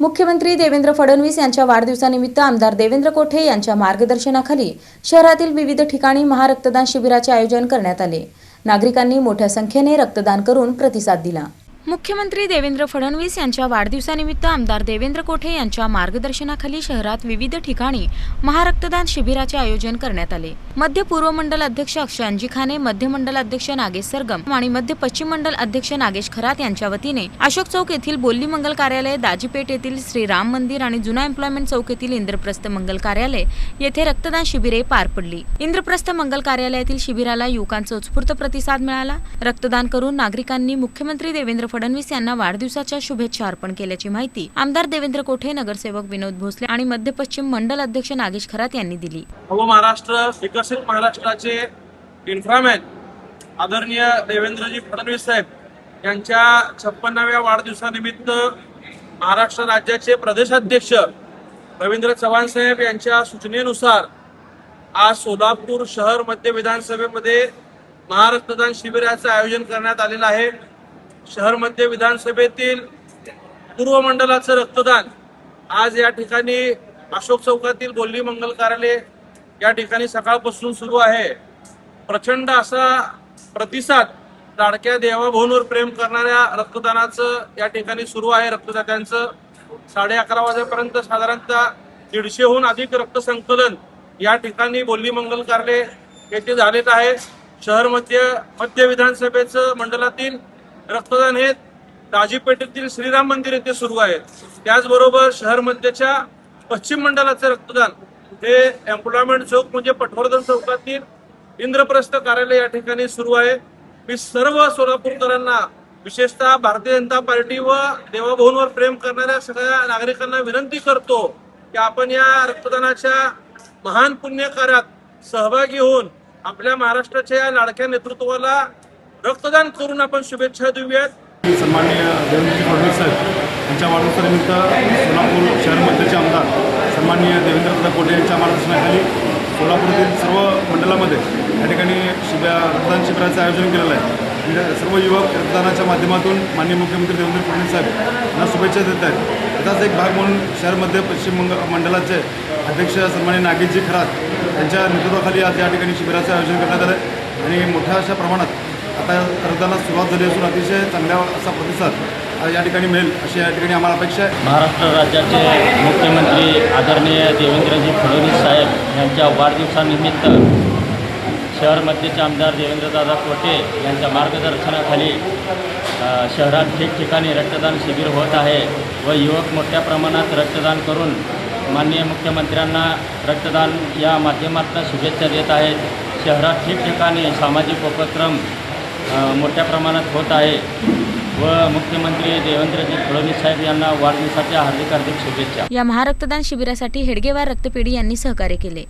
मुख्यमंत्री देवेंद्र फडणवीस यांच्या वाढदिवसानिमित्त आमदार देवेंद्र कोठे यांच्या मार्गदर्शनाखाली शहरातील विविध ठिकाणी महारक्तदान शिबिराचे आयोजन करण्यात आले। नागरिकांनी मोठ्या संख्येने रक्तदान करून प्रतिसाद दिला। मुख्यमंत्री देवेंद्र फडणवीस यांच्या वाढदिवसानिमित्त आमदार देवेंद्र कोठे यांच्या मार्गदर्शनाखाली शहरात विविध ठिकाणी महारक्तदान शिबिराचे आयोजन करण्यात आले। मध्य पूर्व मंडल अध्यक्ष अक्षय अंजिखाने, मध्य मंडल अध्यक्ष नागेश सरगम आणि मध्य पश्चिम मंडल अध्यक्ष नागेश खरात यांच्या वतीने अशोक चौक येथील बोल्ली मंगल कार्यालय, दाजीपेठ येथील श्री राम मंदिर आणि जुना एम्प्लॉयमेंट चौक येथील इंद्रप्रस्थ मंगल कार्यालय येथे रक्तदान शिबिरे पार पडली। इंद्रप्रस्थ मंगल कार्यालयातील शिबिराला युवकांचा उत्स्फूर्त प्रतिसाद मिळाला। रक्तदान करून नागरिकांनी मुख्यमंत्री देवेंद्र फडणवीस यांना वाढदिवसाच्या शुभेच्छा अर्पण केल्याची माहिती आमदार देवेंद्र कोठे, नगरसेवक विनोद भोसले आणि मध्य पश्चिम मंडल अध्यक्ष नागेश खरात यांनी दिली। महाराष्ट्र विकसित महाराष्ट्राचे इन्फ्रामॅन आदरणीय देवेंद्रजी फडणवीस साहेब यांच्या 56व्या वाढदिवसानिमित्त महाराष्ट्र राज्याचे प्रदेशाध्यक्ष रवींद्र चव्हाण साहेब यांच्या सूचनेनुसार आज सोलापूर शहर मध्य विधानसभेमध्ये महारक्तदान शिबिराचे आयोजन करण्यात आलेलं आहे। शहर मध्य विधानसभेतील पूर्व मंडलाचं रक्तदान आज या ठिकाणी अशोक चौकातील बोल्ली मंगल कार्यालय या ठिकाणी सकाळपासून सुरू आहे। प्रचंड असा प्रतिसाद लाडक्या देवाभाऊंवर प्रेम करणाऱ्या रक्तदानाचं या ठिकाणी सुरू आहे। रक्तदात्यांचं 11:30 वाजेपर्यंत साधारणतः 150हून अधिक रक्तसंकलन या ठिकाणी बोल्ली मंगल कार्यालय येथे झालेलं आहे। शहर मध्य विधानसभेचं मंडलातील रक्तदान हे दाजीपेठेतील श्रीराम मंदिर येथे सुरू आहे। त्याचबरोबर शहर मध्यच्या पश्चिम मंडलाचे रक्तदान हे एम्प्लॉयमेंट चौक म्हणजे पटवर्धन चौकातील इंद्रप्रस्थ कार्यालय या ठिकाणी सुरू आहे। मी सर्व सोलापूरकरांना, विशेषतः भारतीय जनता पार्टी व देवाभाऊंवर प्रेम करणाऱ्या सगळ्या नागरिकांना विनंती करतो की आपण या रक्तदानाच्या महान पुण्यकार्यात सहभागी होऊन आपल्या महाराष्ट्राच्या या लाडक्या नेतृत्वाला रक्तदान करून आपण शुभेच्छा देऊयात। सन्माननीय देवेंद्र फडणवीस साहेब यांच्या वाढदिवसानिमित्त सोलापूर शहर मध्यचे आमदार सन्माननीय देवेंद्र कोठे यांच्या मार्गदर्शनाखाली सोलापूरातील सर्व मंडलामध्ये या ठिकाणी रक्तदान शिबिराचं आयोजन केलेलं आहे। सर्व युवक रक्तदानाच्या माध्यमातून माननीय मुख्यमंत्री देवेंद्र फडणवीस साहेब यांना शुभेच्छा देत आहेत। त्याचाच एक भाग म्हणून शहर मध्य पश्चिम मंडलाचे अध्यक्ष सन्माननीय नागेशजी खरात यांच्या नेतृत्वाखाली आज या ठिकाणी शिबिराचं आयोजन करण्यात आलं आहे आणि मोठ्या अशा प्रमाणात आता रक्तदानास सुरुवात झाली असून अतिशय चांगल्या असा प्रतिसाद या ठिकाणी मिळेल अशी या ठिकाणी आम्हाला अपेक्षा आहे। महाराष्ट्र राज्याचे मुख्यमंत्री आदरणीय देवेंद्रजी फडणवीस साहेब यांच्या वाढदिवसानिमित्त शहर मध्यचे आमदार देवेंद्रदादा कोठे यांच्या मार्गदर्शनाखाली शहरात ठिकठिकाणी रक्तदान शिबिर होत आहे व युवक मोठ्या प्रमाणात रक्तदान करून माननीय मुख्यमंत्र्यांना रक्तदान या माध्यमातून शुभेच्छा देत आहेत। शहरात ठिकठिकाणी सामाजिक उपक्रम मोठ्या प्रमाणात होत आहे व मुख्यमंत्री देवेंद्रजी फडणवीस साहेब यांना वाढदिवसाच्या हार्दिक शुभेच्छा। या महारक्तदान शिबिरासाठी हेडगेवार रक्तपेढी यांनी सहकार्य केले।